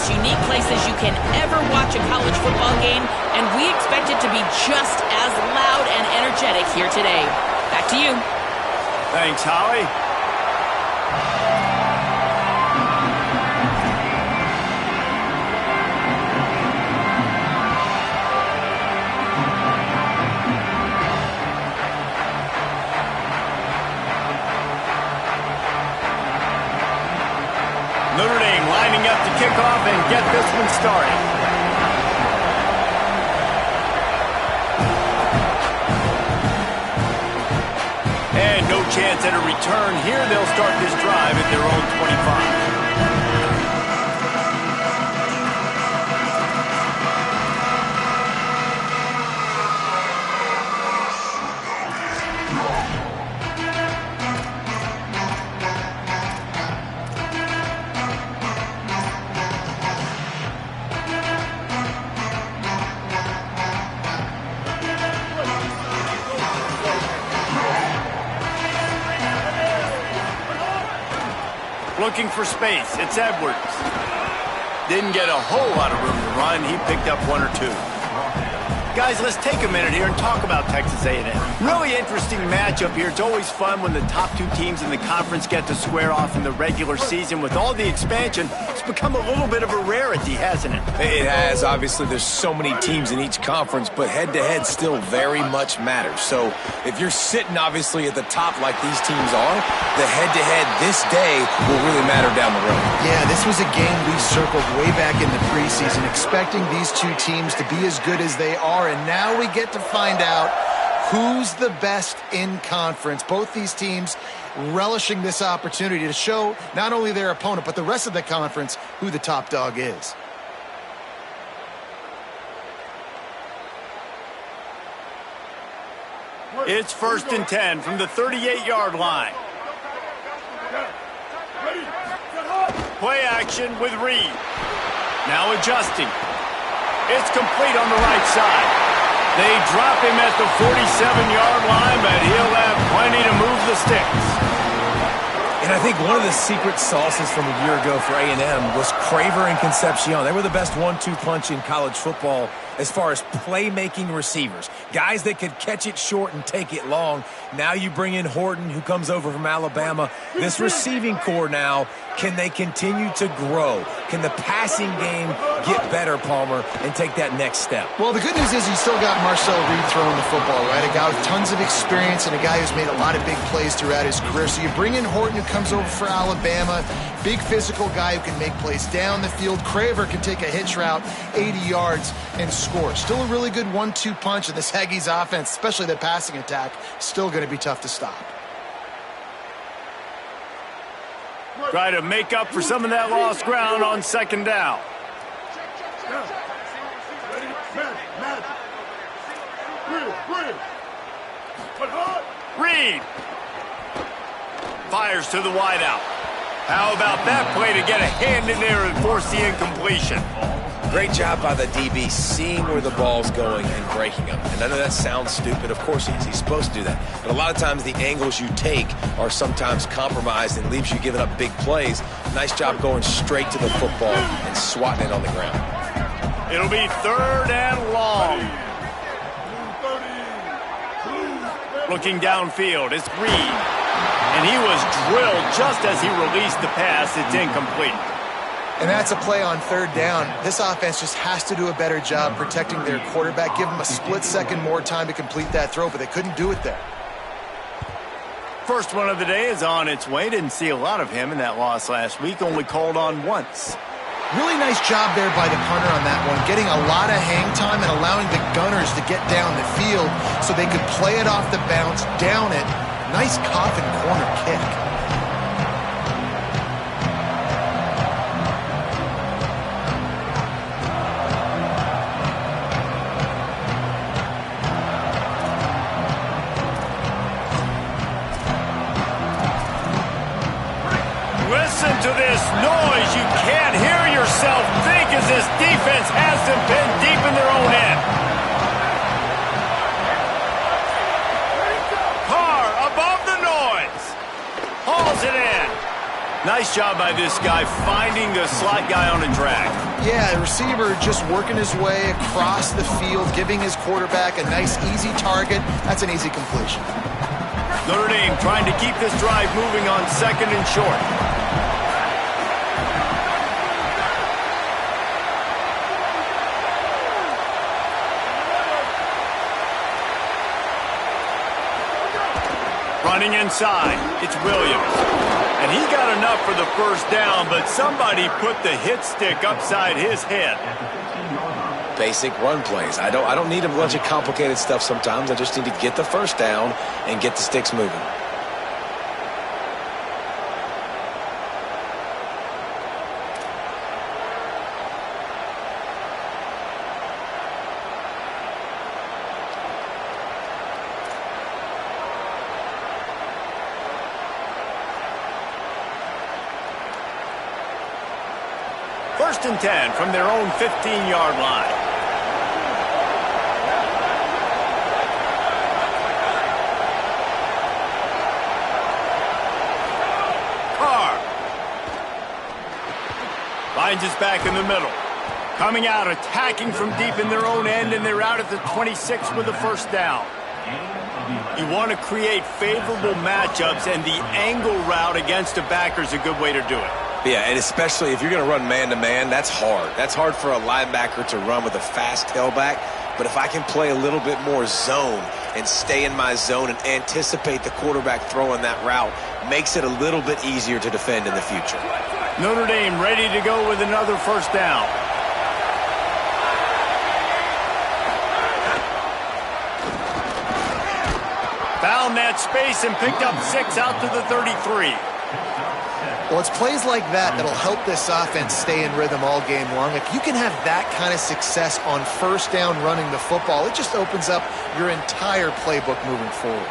most unique places you can ever watch a college football game, and we expect it to be just as loud and energetic here today. Back to you. Thanks, Holly. Notre Dame lining up to kick off and get this one started. And no chance at a return here. They'll start this drive at their own 25. Looking for space. It's Edwards. Didn't get a whole lot of room to run. He picked up one or two. Guys, let's take a minute here and talk about Texas A&M. Really interesting matchup here. It's always fun when the top two teams in the conference get to square off in the regular season. With all the expansion, it's become a little bit of a rarity, hasn't it? It has. Obviously, there's so many teams in each conference, but head-to-head still very much matters. So if you're sitting, obviously, at the top like these teams are, the head-to-head this day will really matter down the road. Yeah, this was a game we circled way back in the preseason, expecting these two teams to be as good as they are, and now we get to find out who's the best in conference. Both these teams relishing this opportunity to show not only their opponent, but the rest of the conference who the top dog is. It's 1st and 10 from the 38-yard line. Play action with Reed. Now adjusting. It's complete on the right side. They drop him at the 47-yard line, but he'll have plenty to move the sticks. And I think one of the secret sauces from a year ago for A&M was Craver and Concepcion. They were the best 1-2 punch in college football as far as playmaking receivers. Guys that could catch it short and take it long. Now you bring in Horton, who comes over from Alabama. This receiving core now, can they continue to grow? Can the passing game get better, Palmer, and take that next step? Well, the good news is you still got Marcel Reed throwing the football, right? A guy with tons of experience and a guy who's made a lot of big plays throughout his career. So you bring in Horton, who comes over for Alabama. Big physical guy who can make plays down the field. Craver can take a hitch route 80 yards and score. Still a really good 1-2 punch, and this Aggies offense, especially the passing attack, still going to be tough to stop. Try to make up for some of that lost ground on 2nd down. Reed fires to the wideout. How about that play to get a hand in there and force the incompletion? Great job by the DB seeing where the ball's going and breaking them. And I know that sounds stupid. Of course he is. He's supposed to do that. But a lot of times the angles you take are sometimes compromised and leaves you giving up big plays. Nice job going straight to the football and swatting it on the ground. It'll be 3rd and long. Looking downfield, it's Reed. And he was drilled just as he released the pass. It's incomplete. And that's a play on 3rd down. This offense just has to do a better job protecting their quarterback. Give them a split second more time to complete that throw, but they couldn't do it there. First one of the day is on its way. Didn't see a lot of him in that loss last week. Only called on once. Really nice job there by the punter on that one, getting a lot of hang time and allowing the gunners to get down the field so they could play it off the bounce, down it. Nice coffin corner kick. Listen to this noise. You can't hear yourself think as this defense has them pinned deep in their own end. Carr above the noise. Hauls it in. Nice job by this guy finding the slot guy on a drag. Yeah, the receiver just working his way across the field, giving his quarterback a nice, easy target. That's an easy completion. Notre Dame trying to keep this drive moving on 2nd and short. Running inside, it's Williams. And he got enough for the first down, but somebody put the hit stick upside his head. Basic run plays. I don't need a bunch of complicated stuff sometimes. I just need to get the first down and get the sticks moving. First and 10 from their own 15-yard line. Carr finds his back in the middle. Coming out, attacking from deep in their own end, and they're out at the 26 with the first down. You want to create favorable matchups, and the angle route against a backer is a good way to do it. Yeah, and especially if you're going to run man-to-man, that's hard. That's hard for a linebacker to run with a fast tailback. But if I can play a little bit more zone and stay in my zone and anticipate the quarterback throwing that route, makes it a little bit easier to defend in the future. Notre Dame ready to go with another first down. Found that space and picked up 6 out to the 33. Well, it's plays like that that'll help this offense stay in rhythm all game long. If you can have that kind of success on first down running the football, it just opens up your entire playbook moving forward.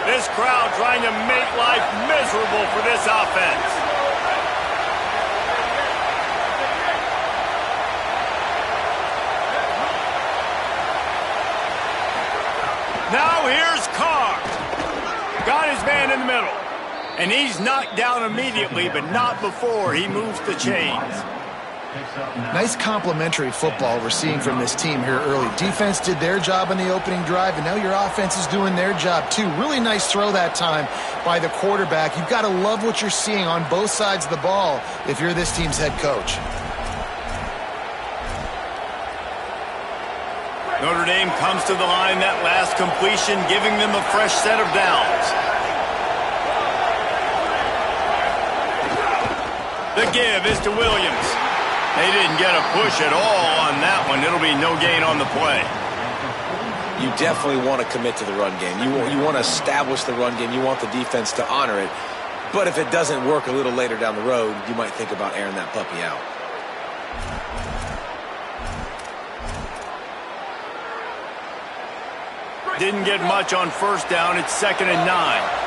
This crowd trying to make life miserable for this offense. Now here's Carr. Got his man in the middle. And he's knocked down immediately, but not before he moves the chains. Nice complementary football we're seeing from this team here early. Defense did their job in the opening drive, and now your offense is doing their job too. Really nice throw that time by the quarterback. You've got to love what you're seeing on both sides of the ball if you're this team's head coach. Notre Dame comes to the line, that last completion, giving them a fresh set of downs. The give is to Williams. They didn't get a push at all on that one. It'll be no gain on the play. You definitely want to commit to the run game. You want to establish the run game. You want the defense to honor it. But if it doesn't work a little later down the road, you might think about airing that puppy out. Didn't get much on first down. It's 2nd and 9.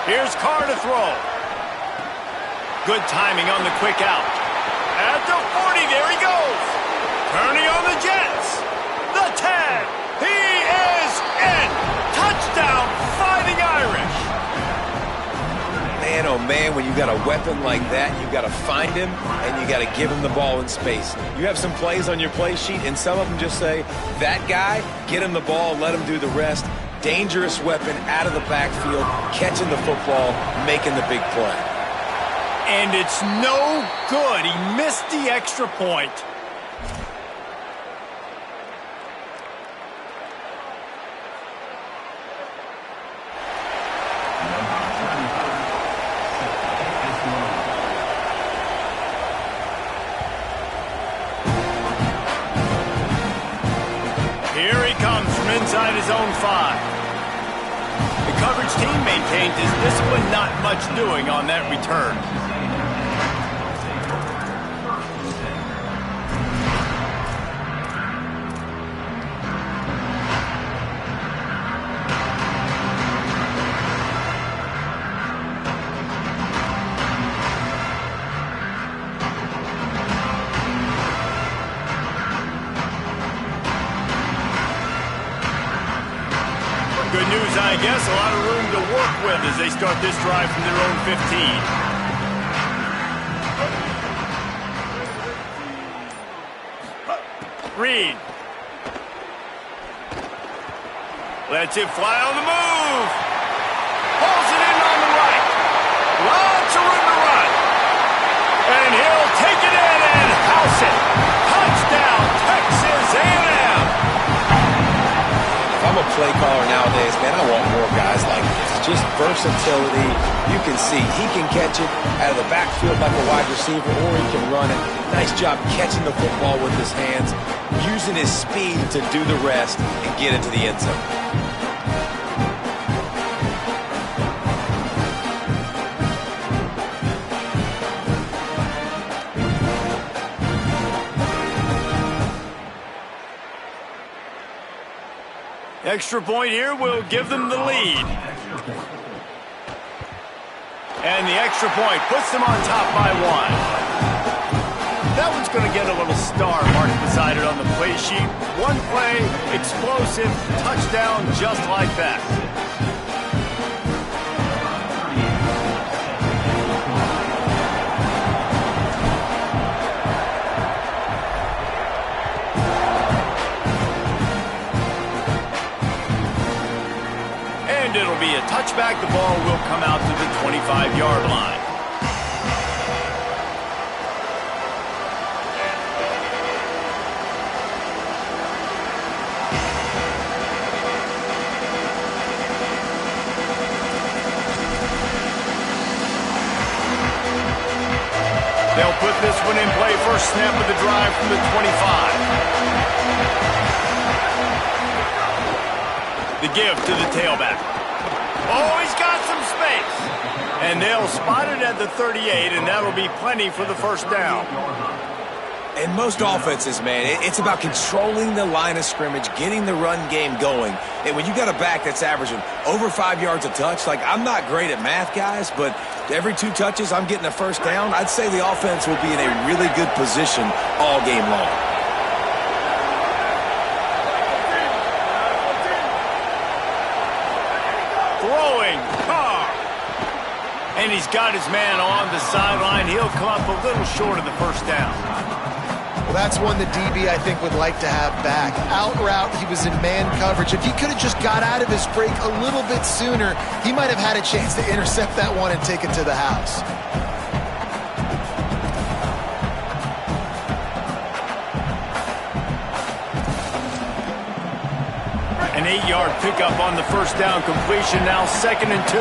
Here's Carr to throw. Good timing on the quick out. At the 40, there he goes. Turning on the Jets. The 10. He is in. Touchdown, Fighting Irish. Man, oh man, when you got a weapon like that, you got to find him and you got to give him the ball in space. You have some plays on your play sheet, and some of them just say, that guy, get him the ball, let him do the rest. Dangerous weapon out of the backfield, catching the football, making the big play. And it's no good. He missed the extra point. Here he comes from inside his own 5. The coverage team maintains his discipline, not much doing on that return. Good news, I guess. A lot of room to work with as they start this drive from their own 15. Reed. Lets it fly on the move. Pulls it in on the right. Lots of room to run. And he'll take it in and house it. Touchdown, Texas A&M. If I'm a play caller nowadays, man, I want more guys like this. Just versatility. You can see he can catch it out of the backfield like a wide receiver, or he can run it. Nice job catching the football with his hands, using his speed to do the rest and get into the end zone. Extra point here will give them the lead. And the extra point puts them on top by 1. That one's going to get a little star marked beside it on the play sheet. One play, explosive, touchdown just like that. It'll be a touchback. The ball will come out to the 25-yard line. They'll put this one in play. First snap of the drive from the 25. The give to the tailback. Oh, he's got some space. And they'll spot it at the 38, and that'll be plenty for the first down. In most offenses, man, it's about controlling the line of scrimmage, getting the run game going. And when you got a back that's averaging over 5 yards a touch, like, I'm not great at math, guys, but every 2 touches I'm getting a first down, I'd say the offense will be in a really good position all game long. And he's got his man on the sideline. He'll come up a little short of the first down. Well, that's one the DB, I think, would like to have back. Out route, he was in man coverage. If he could have just got out of his break a little bit sooner, he might have had a chance to intercept that one and take it to the house. An 8-yard pickup on the first down completion. Now 2nd and 2.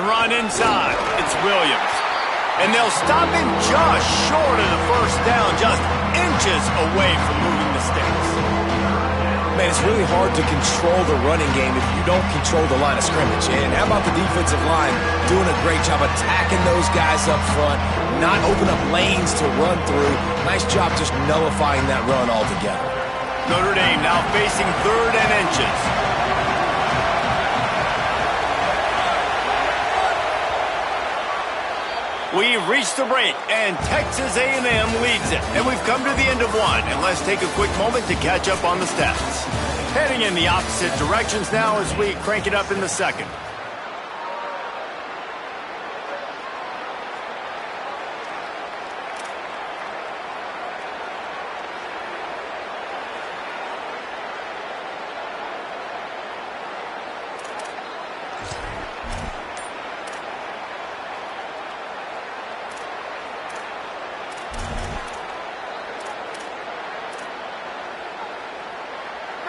Run inside. It's Williams. And they'll stop him just short of the first down, just inches away from moving the sticks. Man, it's really hard to control the running game if you don't control the line of scrimmage. And how about the defensive line doing a great job attacking those guys up front, not open up lanes to run through. Nice job just nullifying that run altogether. Notre Dame now facing 3rd and inches. We've reached the break, and Texas A&M leads it. And we've come to the end of one, and let's take a quick moment to catch up on the stats. Heading in the opposite directions now as we crank it up in the second.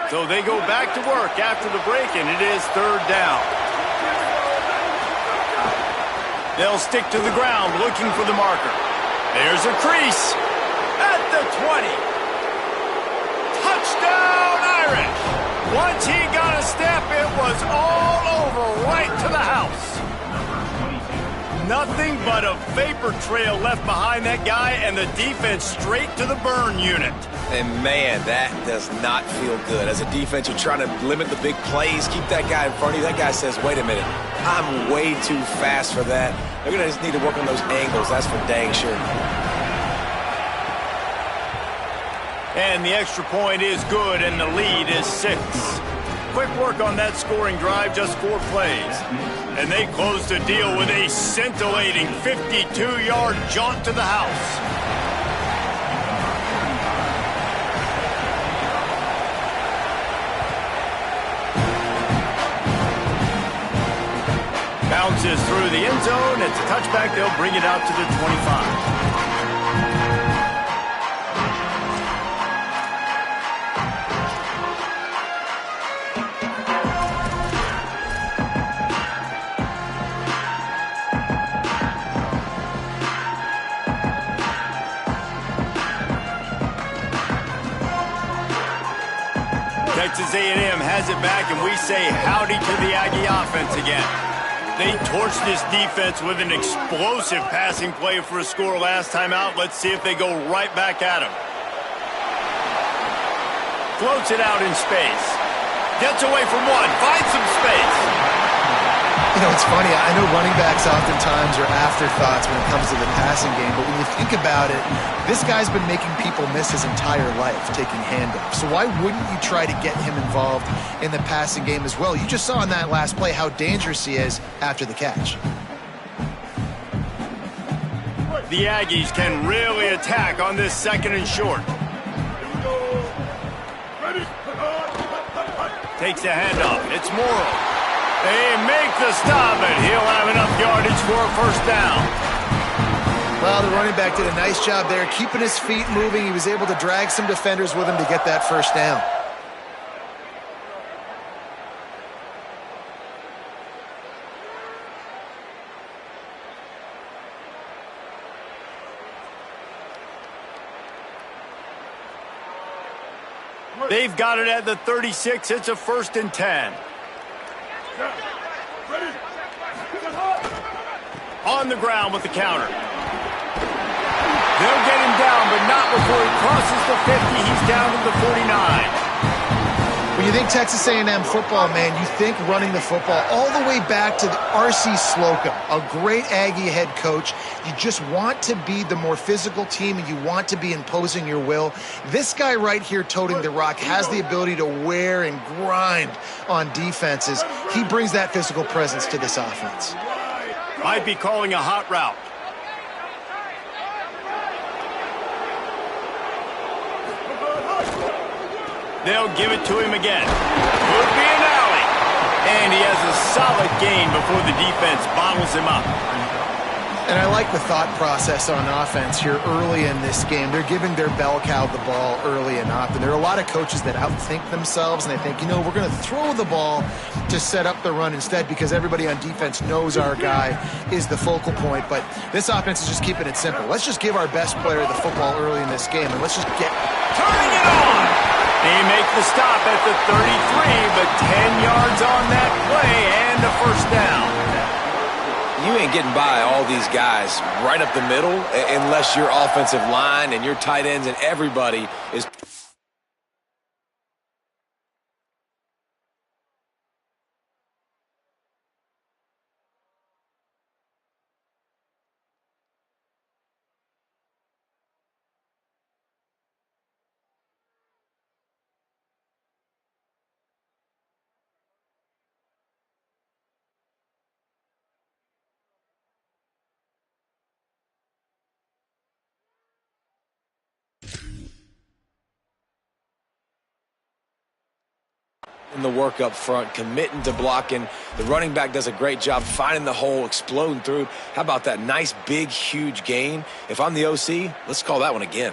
So they go back to work after the break, and it is 3rd down. They'll stick to the ground looking for the marker. There's a crease at the 20. Touchdown, Irish. Once he got a step, it was all over right to the house. Nothing but a vapor trail left behind that guy, and the defense straight to the burn unit. And, man, that does not feel good. As a defense, you're trying to limit the big plays, keep that guy in front of you. That guy says, wait a minute, I'm way too fast for that. They're going to just need to work on those angles. That's for dang sure. And the extra point is good, and the lead is 6. Quick work on that scoring drive, just 4 plays. And they close the deal with a scintillating 52-yard jaunt to the house. Bounces through the end zone. It's a touchback. They'll bring it out to the 25. Texas A&M has it back, and we say howdy to the Aggie offense again. They torched this defense with an explosive passing play for a score last time out. Let's see if they go right back at him. Floats it out in space. Gets away from one. Finds some space. You know, it's funny. I know running backs oftentimes are afterthoughts when it comes to the passing game, but when you think about it, this guy's been making people miss his entire life taking handoffs. So why wouldn't you try to get him involved in the passing game as well? You just saw in that last play how dangerous he is after the catch. The Aggies can really attack on this 2nd and short. Takes a handoff. It's Morrow. They make the stop, and he'll have enough yardage for a 1st down. Well, the running back did a nice job there, keeping his feet moving. He was able to drag some defenders with him to get that 1st down. They've got it at the 36. It's a 1st and 10. On the ground with the counter. They'll get him down, but not before he crosses the 50. He's down to the 49. When you think Texas A&M football, man, you think running the football all the way back to R.C. Slocum, a great Aggie head coach. You just want to be the more physical team, and you want to be imposing your will. This guy right here toting the rock has the ability to wear and grind on defenses. He brings that physical presence to this offense. Might be calling a hot route. They'll give it to him again. Could be an alley. And he has a solid gain before the defense bottles him up. And I like the thought process on offense here early in this game. They're giving their bell cow the ball early and often. There are a lot of coaches that outthink themselves, and they think, you know, we're going to throw the ball to set up the run instead because everybody on defense knows our guy is the focal point. But this offense is just keeping it simple. Let's just give our best player the football early in this game, and let's just get... Turning it on! They make the stop at the 33, but 10 yards on that play and a 1st down. You ain't getting by all these guys right up the middle unless your offensive line and your tight ends and everybody is... in the work up front, committing to blocking. The running back does a great job finding the hole, exploding through. How about that nice, big, huge gain? If I'm the OC, let's call that one again.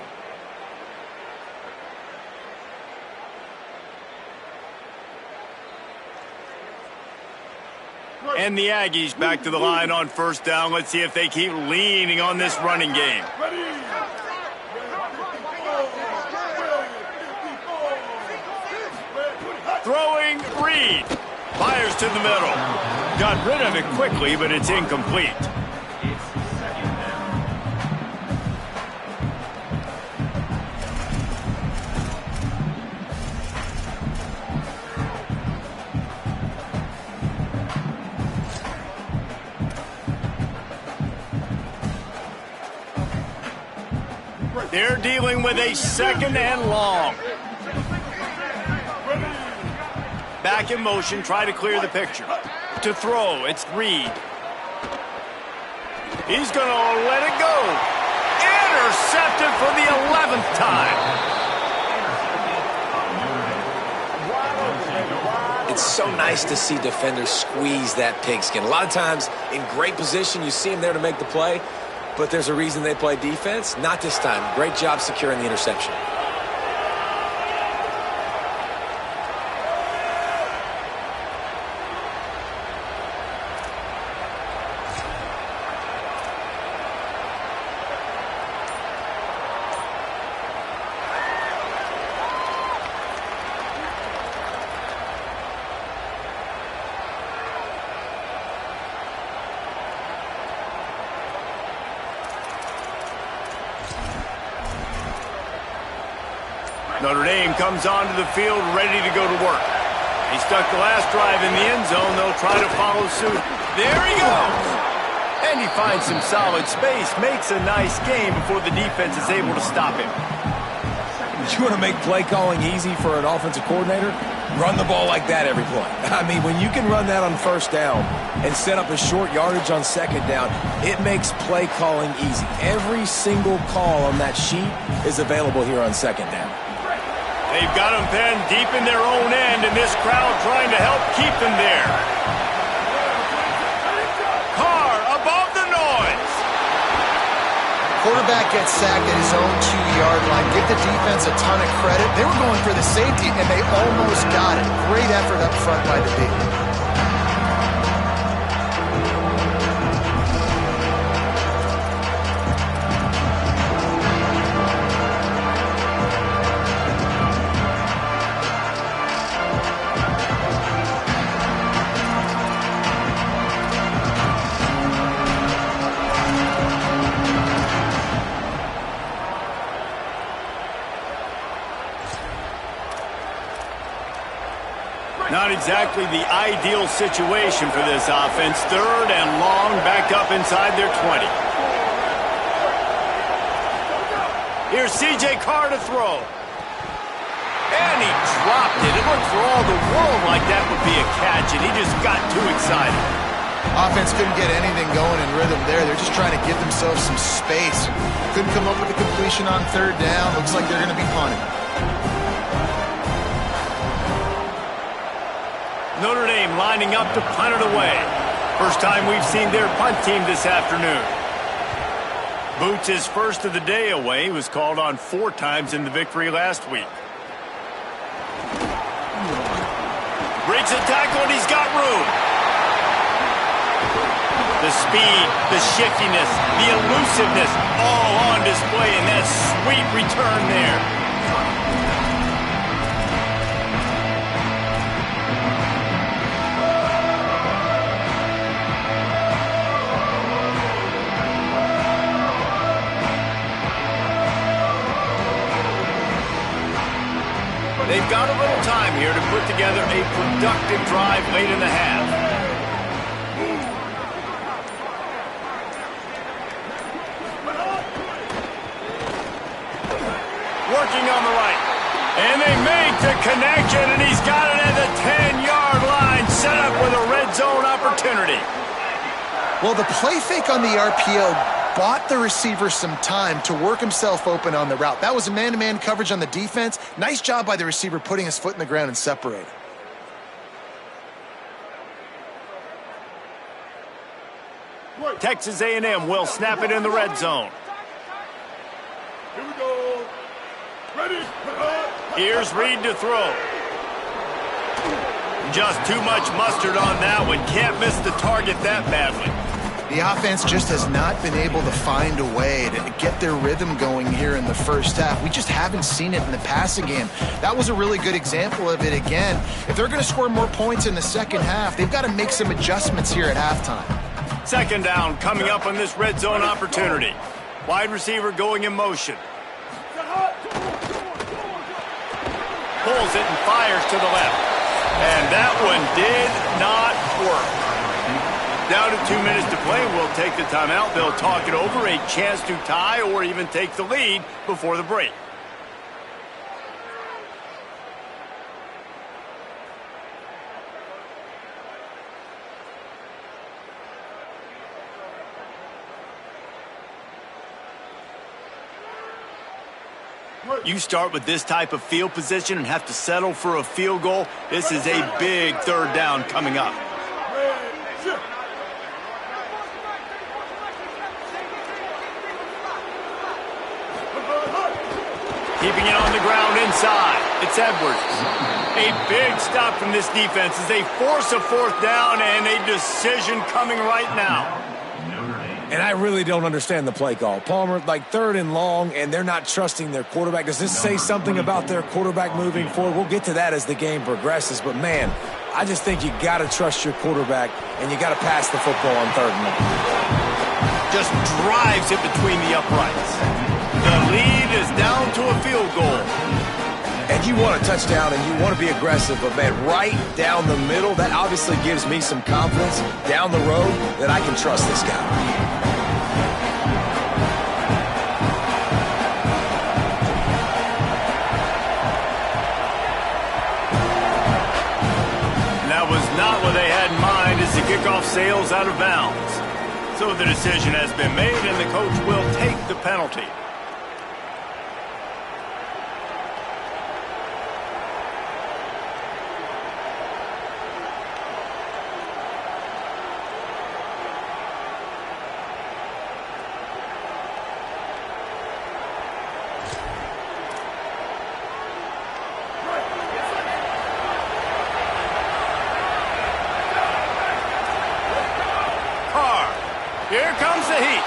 And the Aggies back to the line on 1st down. Let's see if they keep leaning on this running game. Throwing, Reed. Fires to the middle. Got rid of it quickly, but it's incomplete. They're dealing with a second and long. Back in motion, try to clear the picture. To throw, it's Reed. He's going to let it go. Intercepted for the 11th time. It's so nice to see defenders squeeze that pigskin. A lot of times in great position, you see them there to make the play, but there's a reason they play defense. Not this time. Great job securing the interception. Notre Dame comes onto the field ready to go to work. He stuck the last drive in the end zone. They'll try to follow suit. There he goes! And he finds some solid space, makes a nice game before the defense is able to stop him. You want to make play calling easy for an offensive coordinator? Run the ball like that every play. I mean, when you can run that on first down and set up a short yardage on second down, it makes play calling easy. Every single call on that sheet is available here on second down. They've got them penned deep in their own end, and this crowd trying to help keep them there. Carr above the noise. Quarterback gets sacked at his own 2-yard line. Give the defense a ton of credit. They were going for the safety, and they almost got it. Great effort up front by the D. Not exactly the ideal situation for this offense. Third and long, back up inside their 20. Here's C.J. Carr to throw. And he dropped it. It looked for all the world like that would be a catch, and he just got too excited. Offense couldn't get anything going in rhythm there. They're just trying to give themselves some space. Couldn't come up with a completion on third down. Looks like they're going to be punting. Notre Dame lining up to punt it away. First time we've seen their punt team this afternoon. Boots' first of the day away. Was called on 4 times in the victory last week. Breaks a tackle and he's got room. The speed, the shiftiness, the elusiveness, all on display in that sweet return there. They've got a little time here to put together a productive drive late in the half. Working on the right. And they make the connection, and he's got it at the 10-yard line, set up with a red zone opportunity. Well, the play fake on the RPO bought the receiver some time to work himself open on the route. That was a man-to-man coverage on the defense. Nice job by the receiver putting his foot in the ground and separating. Texas A&M will snap it in the red zone. Here we go. Ready. Here's Reed to throw. Just too much mustard on that one. Can't miss the target that badly. The offense just has not been able to find a way to get their rhythm going here in the first half. We just haven't seen it in the passing game. That was a really good example of it again. If they're going to score more points in the second half, they've got to make some adjustments here at halftime. Second down coming up on this red zone opportunity. Wide receiver going in motion. Pulls it and fires to the left. And that one did not work. Down to 2 minutes to play. We'll take the timeout. They'll talk it over. A chance to tie or even take the lead before the break. You start with this type of field position and have to settle for a field goal. This is a big third down coming up. Keeping it on the ground inside. It's Edwards. A big stop from this defense as they force a fourth down and a decision coming right now. And I really don't understand the play call. Palmer, like 3rd and long, and they're not trusting their quarterback. Does this say something about their quarterback moving forward? We'll get to that as the game progresses. But, man, I just think you got to trust your quarterback, and you got to pass the football on 3rd and long. Just drives it between the uprights. The lead is down to a field goal. And you want a touchdown, and you want to be aggressive, but, man, right down the middle, that obviously gives me some confidence down the road that I can trust this guy. Not what they had in mind as the kickoff sails out of bounds. So the decision has been made, and the coach will take the penalty. Here comes the heat.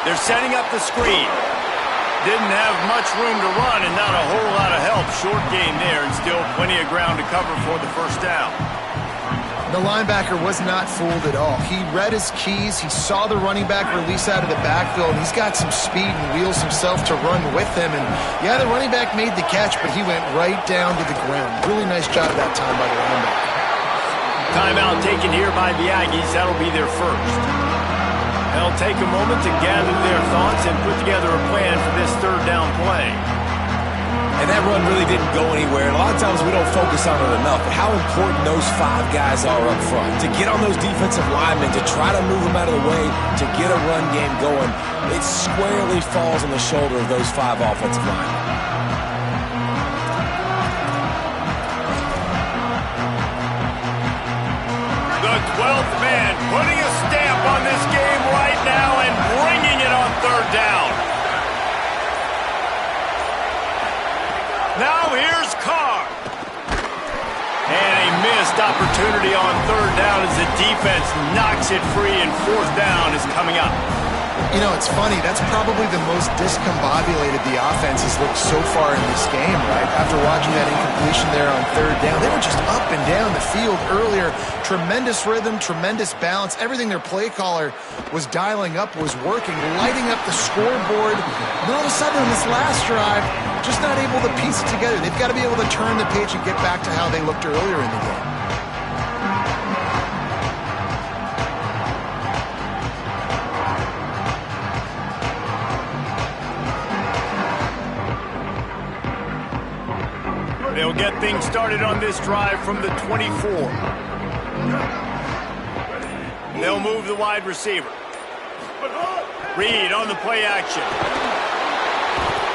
They're setting up the screen. Didn't have much room to run and not a whole lot of help. Short game there and still plenty of ground to cover for the first down. The linebacker was not fooled at all. He read his keys. He saw the running back release out of the backfield. And he's got some speed and wheels himself to run with him. And, yeah, the running back made the catch, but he went right down to the ground. Really nice job that time by the linebacker. Timeout taken here by the Aggies. That'll be their first. They'll take a moment to gather their thoughts and put together a plan for this third down play. And that run really didn't go anywhere. And a lot of times we don't focus on it enough. But how important those 5 guys are up front. To get on those defensive linemen, to try to move them out of the way, to get a run game going, it squarely falls on the shoulder of those 5 offensive linemen. The 12th man putting a stamp on this game right now and bringing it on third down. Now here's Carr. And a missed opportunity on third down as the defense knocks it free and fourth down is coming up. You know, it's funny. That's probably the most discombobulated the offense has looked so far in this game, right? After watching that incompletion there on third down, they were just up and down the field earlier. Tremendous rhythm, tremendous balance. Everything their play caller was dialing up was working, lighting up the scoreboard. And all of a sudden, in this last drive, just not able to piece it together. They've got to be able to turn the page and get back to how they looked earlier in the game. They'll get things started on this drive from the 24. They'll move the wide receiver. Reed on the play action.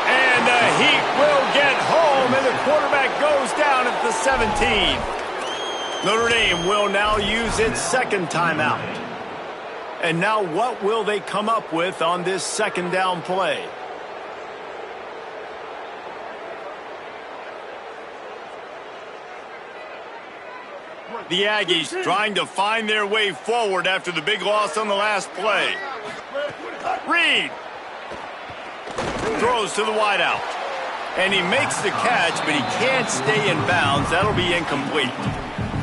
And the Heat will get home, and the quarterback goes down at the 17. Notre Dame will now use its second timeout. And now what will they come up with on this second down play? The Aggies trying to find their way forward after the big loss on the last play. Reed throws to the wideout. And he makes the catch, but he can't stay in bounds. That'll be incomplete.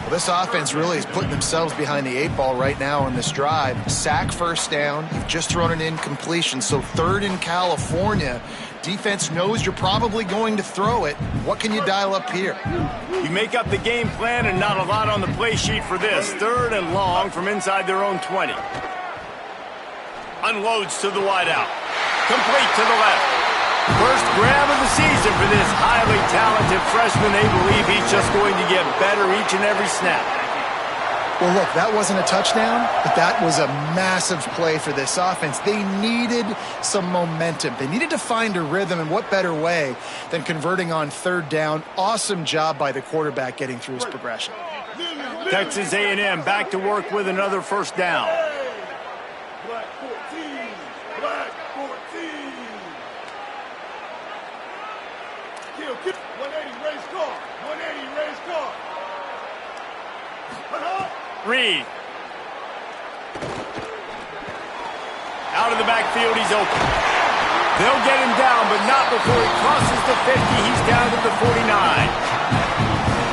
Well, this offense really is putting themselves behind the 8 ball right now on this drive. Sack first down. You've just thrown an incompletion, so 3rd in California. Defense knows you're probably going to throw it. What can you dial up here? You make up the game plan and not a lot on the play sheet for this. 3rd and long from inside their own 20. Unloads to the wideout. Complete to the left. First grab of the season for this highly talented freshman. They believe he's just going to get better each and every snap. Well, look, that wasn't a touchdown, but that was a massive play for this offense. They needed some momentum. They needed to find a rhythm, and what better way than converting on 3rd down. Awesome job by the quarterback getting through his progression. Texas A&M back to work with another first down. Black 14. Black 14. Kill. 180, raise car. 180, raise car. Reed. Out of the backfield, he's open. They'll get him down, but not before he crosses the 50. He's down to the 49.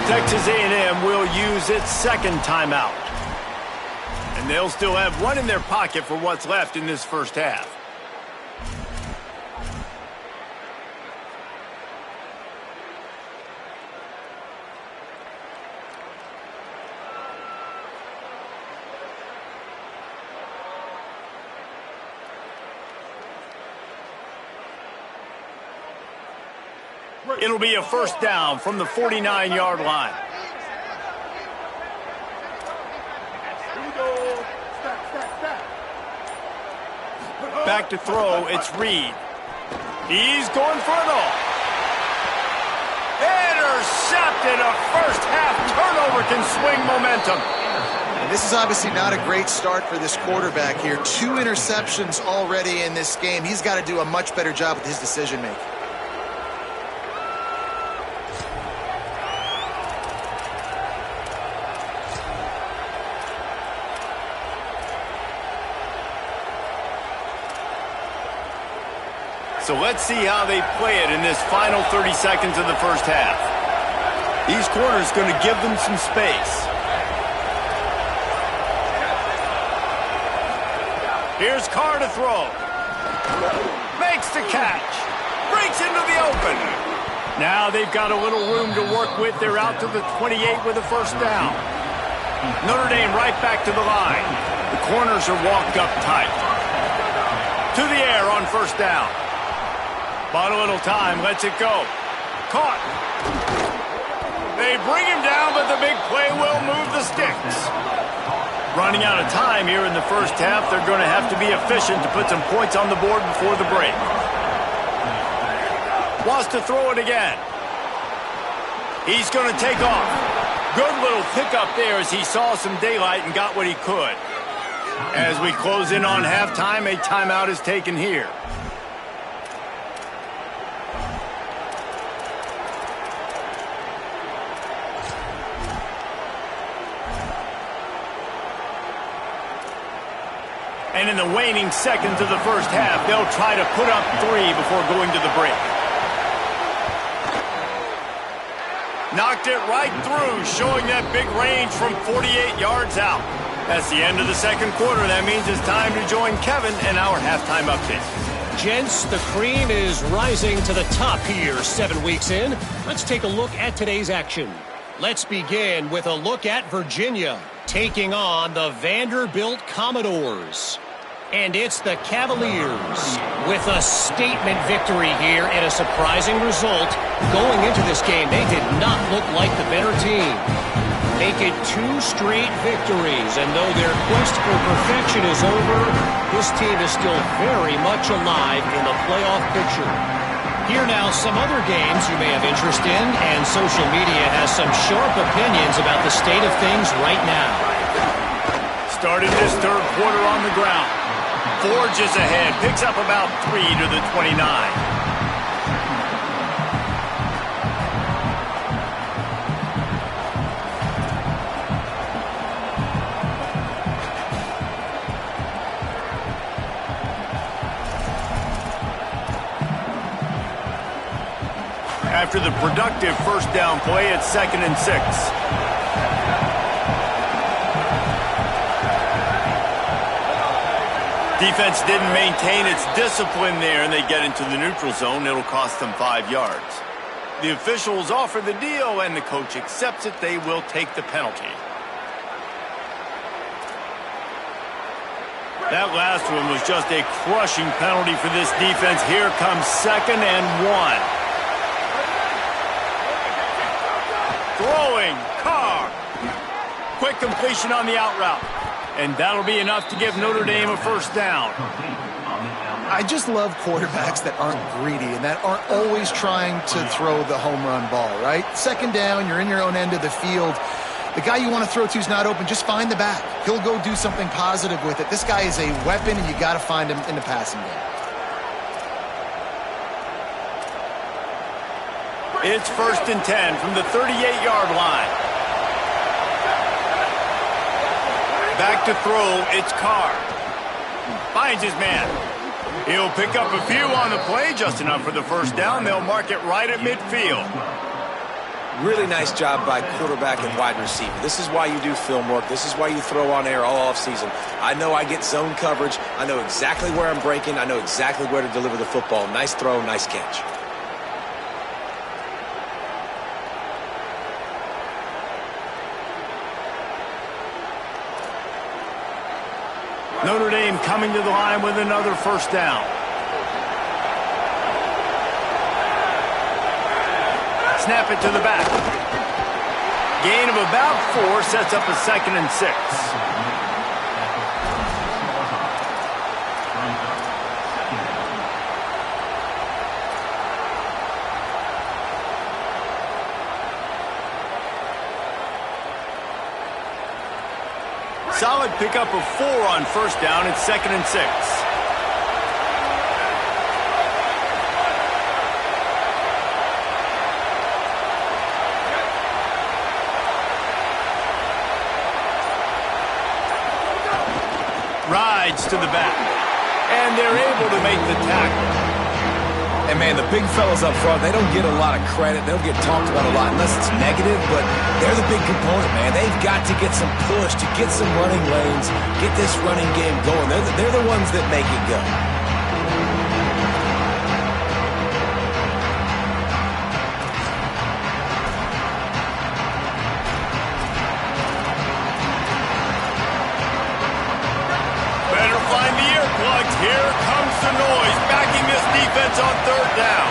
Texas A&M will use its 2nd timeout. And they'll still have one in their pocket for what's left in this first half. It'll be a first down from the 49-yard line. Back to throw, it's Reed. He's going for it all. Intercepted. A first half turnover can swing momentum. And this is obviously not a great start for this quarterback here. 2 interceptions already in this game. He's got to do a much better job with his decision-making. So let's see how they play it in this final 30 seconds of the first half. These corners going to give them some space. Here's Carr to throw. Makes the catch. Breaks into the open. Now they've got a little room to work with. They're out to the 28 with a first down. Notre Dame right back to the line. The corners are walked up tight. To the air on first down. Bought a little time, lets it go. Caught. They bring him down, but the big play will move the sticks. Running out of time here in the first half. They're going to have to be efficient to put some points on the board before the break. Wants to throw it again. He's going to take off. Good little pickup there as he saw some daylight and got what he could. As we close in on halftime, a timeout is taken here. And in the waning seconds of the first half, they'll try to put up 3 before going to the break. Knocked it right through, showing that big range from 48 yards out. That's the end of the second quarter. That means it's time to join Kevin in our halftime update. Gents, the cream is rising to the top here 7 weeks in. Let's take a look at today's action. Let's begin with a look at Virginia taking on the Vanderbilt Commodores. And it's the Cavaliers with a statement victory here and a surprising result. Going into this game, they did not look like the better team. Make it 2 straight victories, and though their quest for perfection is over, this team is still very much alive in the playoff picture. Here now, some other games you may have interest in, and social media has some sharp opinions about the state of things right now. Started this third quarter on the ground. Forges ahead, picks up about 3 to the 29. After the productive first down play, it's 2nd and 6. Defense didn't maintain its discipline there, and they get into the neutral zone. It'll cost them 5 yards. The officials offer the deal, and the coach accepts it. They will take the penalty. That last one was just a crushing penalty for this defense. Here comes 2nd and 1. Throwing, Carr. Quick completion on the out route. And that'll be enough to give Notre Dame a first down. I just love quarterbacks that aren't greedy and that aren't always trying to throw the home run ball, right? 2nd down, you're in your own end of the field. The guy you want to throw to is not open. Just find the back. He'll go do something positive with it. This guy is a weapon, and you got to find him in the passing game. It's 1st and 10 from the 38-yard line. Back to throw, it's Carr. Finds his man. He'll pick up a few on the play, just enough for the first down. They'll mark it right at midfield. Really nice job by quarterback and wide receiver. This is why you do film work. This is why you throw on air all offseason. I know I get zone coverage. I know exactly where I'm breaking. I know exactly where to deliver the football. Nice throw, nice catch. Notre Dame coming to the line with another first down. Snap it to the back. Gain of about 4 sets up a 2nd and 6. Solid pickup of 4 on first down. It's 2nd and 6. Rides to the back. And they're able to make the tackle. And, man, the big fellas up front, they don't get a lot of credit. They don't get talked about a lot unless it's negative, but they're the big component, man. They've got to get some push, to get some running lanes, get this running game going. They're the ones that make it go. Better find the earplugs. Here comes the noise, backing this defense on 3rd down.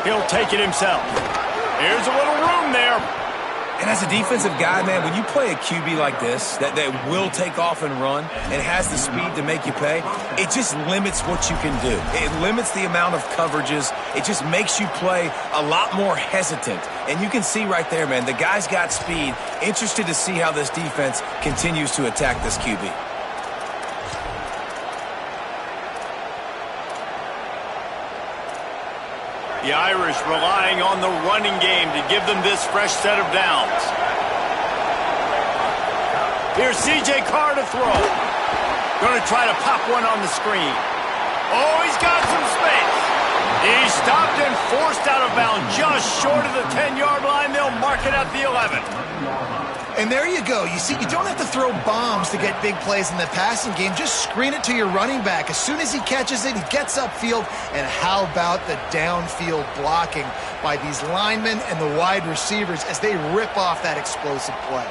He'll take it himself. Here's a little room there. And as a defensive guy, man, when you play a QB like this, that will take off and run and has the speed to make you pay, it just limits what you can do. It limits the amount of coverages. It just makes you play a lot more hesitant. And you can see right there, man, the guy's got speed. Interested to see how this defense continues to attack this QB. The Irish relying on the running game to give them this fresh set of downs. Here's C.J. Carr to throw. Going to try to pop one on the screen. Oh, he's got some space. He's stopped and forced out of bounds just short of the 10-yard line. They'll mark it at the 11. And there you go. You see, you don't have to throw bombs to get big plays in the passing game. Just screen it to your running back. As soon as he catches it, he gets upfield. And how about the downfield blocking by these linemen and the wide receivers as they rip off that explosive play?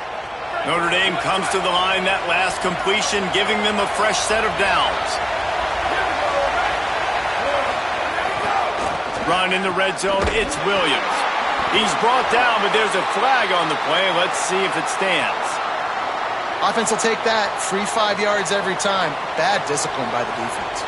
Notre Dame comes to the line. That last completion giving them a fresh set of downs. Run in the red zone. It's Williams. He's brought down, but there's a flag on the play. Let's see if it stands. Offense will take that. Free 5 yards every time. Bad discipline by the defense.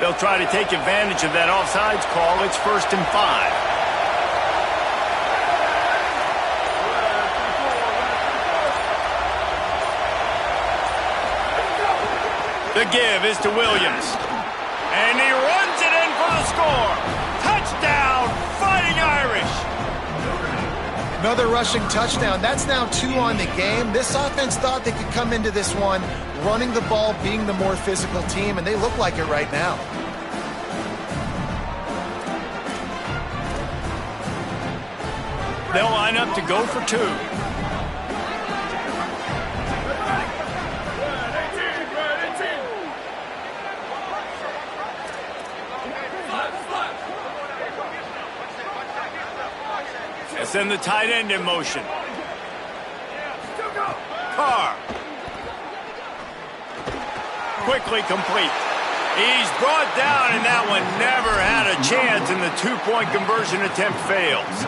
They'll try to take advantage of that offsides call. It's 1st and 5. The give is to Williams. And he runs it in score! Touchdown, Fighting Irish! Another rushing touchdown. That's now 2 on the game. This offense thought they could come into this one running the ball, being the more physical team, and they look like it right now. They'll line up to go for 2. Send the tight end in motion. Carr. Quickly complete. He's brought down, and that one never had a chance, and the 2-point conversion attempt fails.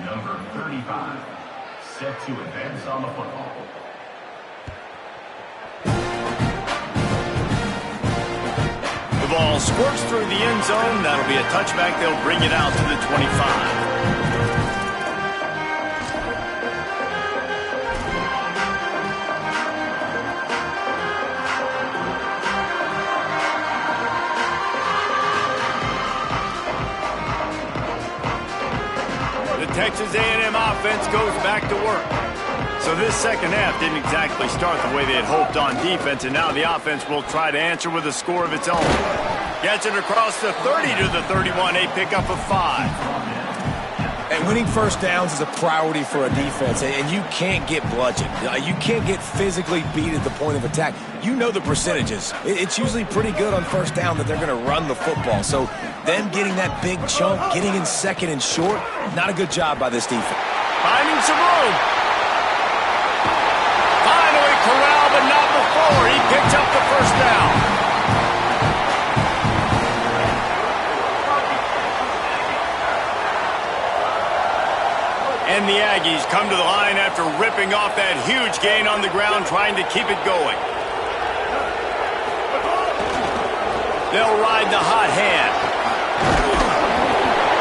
Number 35, set to advance on the football. The ball squirts through the end zone. That'll be a touchback. They'll bring it out to the 25. The Texas A&M offense goes back to work. So this second half didn't exactly start the way they had hoped on defense, and now the offense will try to answer with a score of its own. Gets it across the 30 to the 31, a pickup of 5. And winning first downs is a priority for a defense, and you can't get bludgeoned. You can't get physically beat at the point of attack. You know the percentages. It's usually pretty good on first down that they're going to run the football. So them getting that big chunk, getting in second and short, not a good job by this defense. Finding some room. Finally corralled, but not before. He picks up the first down. And the Aggies come to the line after ripping off that huge gain on the ground, trying to keep it going. They'll ride the hot hand.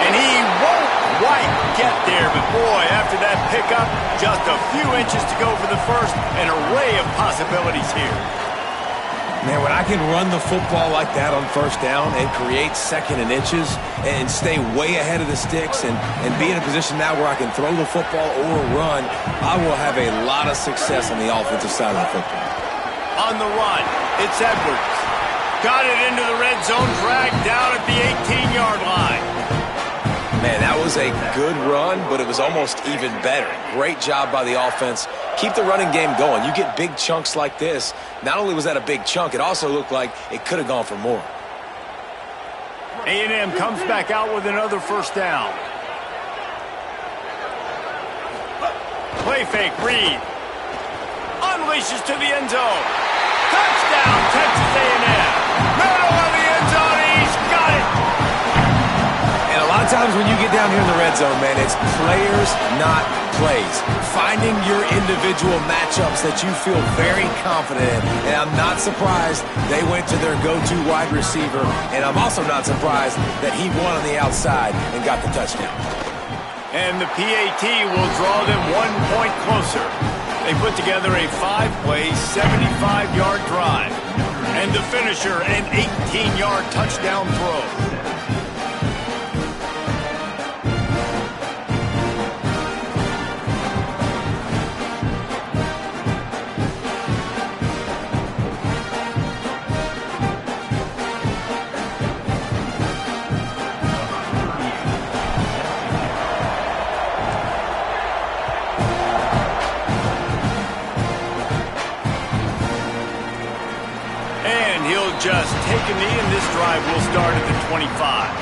And he won't quite get there, but boy, after that pickup, just a few inches to go for the first, an array of possibilities here. Man, when I can run the football like that on first down and create second and inches and stay way ahead of the sticks and be in a position now where I can throw the football or run, I will have a lot of success on the offensive side of the football. On the run, it's Edwards. Got it into the red zone, dragged down at the 18-yard line. Man, that was a good run, but it was almost even better. Great job by the offense. Keep the running game going. You get big chunks like this. Not only was that a big chunk, it also looked like it could have gone for more. A&M comes back out with another first down. Play fake, Reed. Unleashes to the end zone. Touchdown, Texas A&M. Middle of the end zone, he's got it. And a lot of times when you get down here in the red zone, man, it's players, not plays. Finding your individual matchups that you feel very confident in. And I'm not surprised they went to their go-to wide receiver. And I'm also not surprised that he won on the outside and got the touchdown. And the PAT will draw them 1 point closer. They put together a 5-play, 75-yard drive. And the finisher, an 18-yard touchdown throw. Just take a knee, and this drive will start at the 25.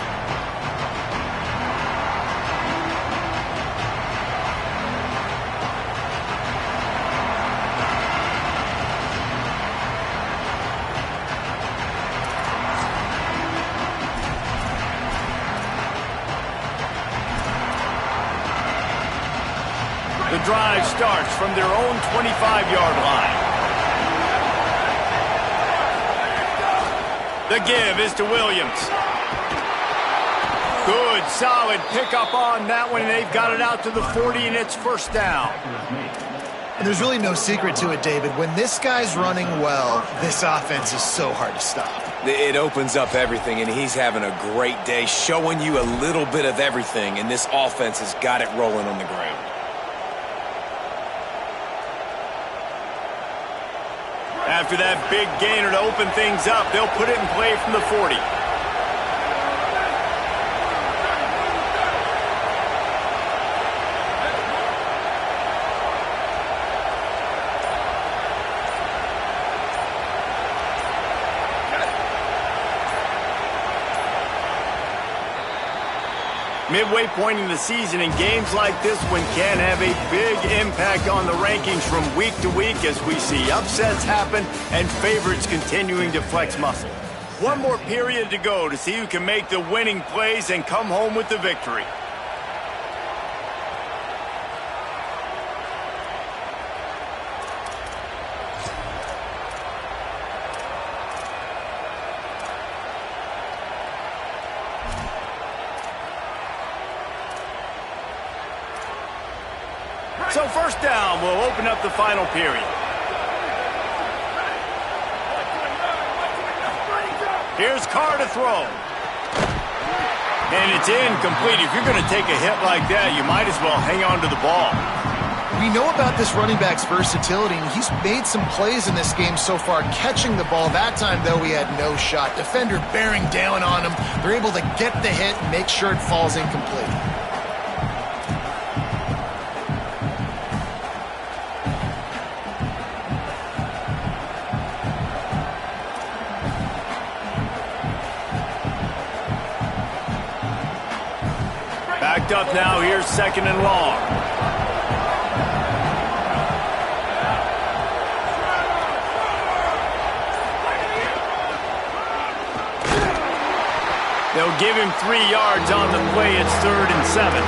The drive starts from their own 25-yard line. The give is to Williams. Good, solid pickup on that one, and they've got it out to the 40, and it's first down. And there's really no secret to it, David. When this guy's running well, this offense is so hard to stop. It opens up everything, and he's having a great day, showing you a little bit of everything, and this offense has got it rolling on the ground. After that big gainer to open things up, they'll put it in play from the 40. Midway point in the season, and games like this one can have a big impact on the rankings from week to week as we see upsets happen and favorites continuing to flex muscle. One more period to go to see who can make the winning plays and come home with the victory. So first down will open up the final period. Here's Carr to throw. And it's incomplete. If you're going to take a hit like that, you might as well hang on to the ball. We know about this running back's versatility, and he's made some plays in this game so far, catching the ball. That time, though, he had no shot. Defender bearing down on him. They're able to get the hit and make sure it falls incomplete. Backed up now, here's second and long. They'll give him 3 yards on the play. It's 3rd and 7.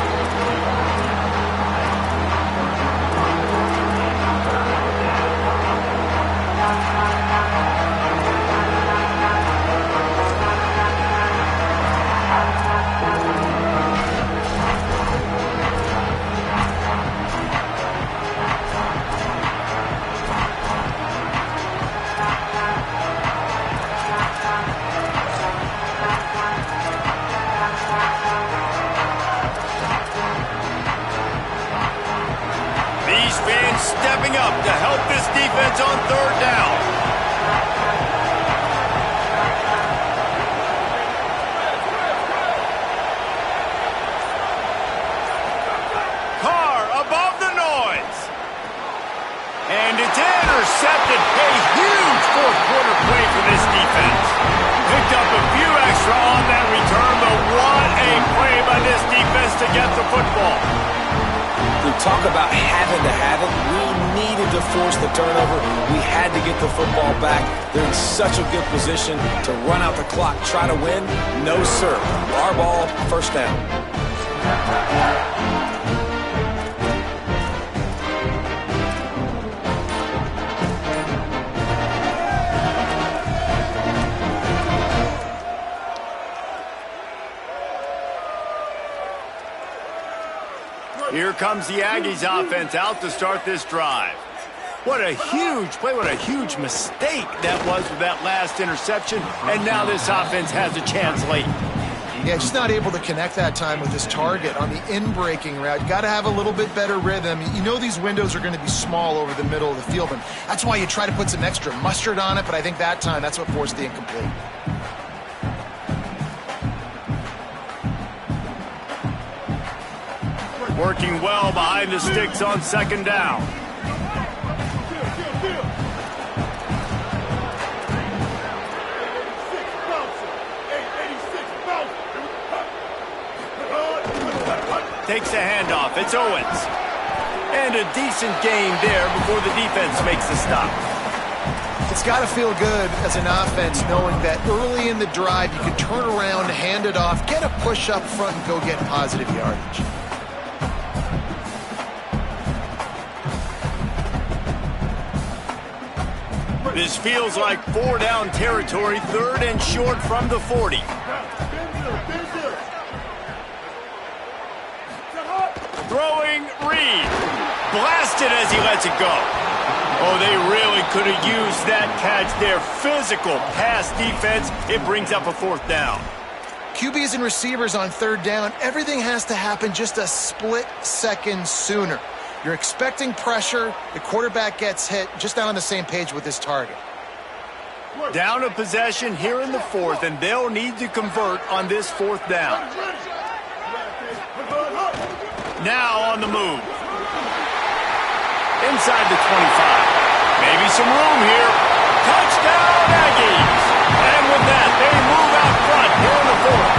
Stepping up to help this defense on 3rd down. Carr above the noise. And it's intercepted. A huge 4th quarter play for this defense. Picked up a few extra on that return, but what a play by this defense to get the football. We talk about having to have it. We needed to force the turnover. We had to get the football back. They're in such a good position to run out the clock, try to win. No, sir. Our ball, first down. Here comes the Aggies offense out to start this drive. What a huge play, what a huge mistake that was with that last interception. And now this offense has a chance late. Yeah, just not able to connect that time with his target on the in-breaking route. Got to have a little bit better rhythm. You know these windows are going to be small over the middle of the field, and that's why you try to put some extra mustard on it, but I think that time that's what forced the incomplete. Working well behind the sticks on 2nd down. Takes the handoff. It's Owens. And a decent gain there before the defense makes the stop. It's got to feel good as an offense knowing that early in the drive you can turn around, hand it off, get a push up front, and go get positive yardage. This feels like 4-down territory, 3rd and short from the 40. Throwing Reed. blasted as he lets it go. Oh, they really could have used that catch there. Physical pass defense. It brings up a 4th down. QBs and receivers on 3rd down, everything has to happen just a split second sooner. You're expecting pressure. The quarterback gets hit. Just not on the same page with his target. Down a possession here in the 4th, and they'll need to convert on this 4th down. Now on the move. Inside the 25. Maybe some room here. Touchdown, Aggies! And with that, they move out front here in the 4th.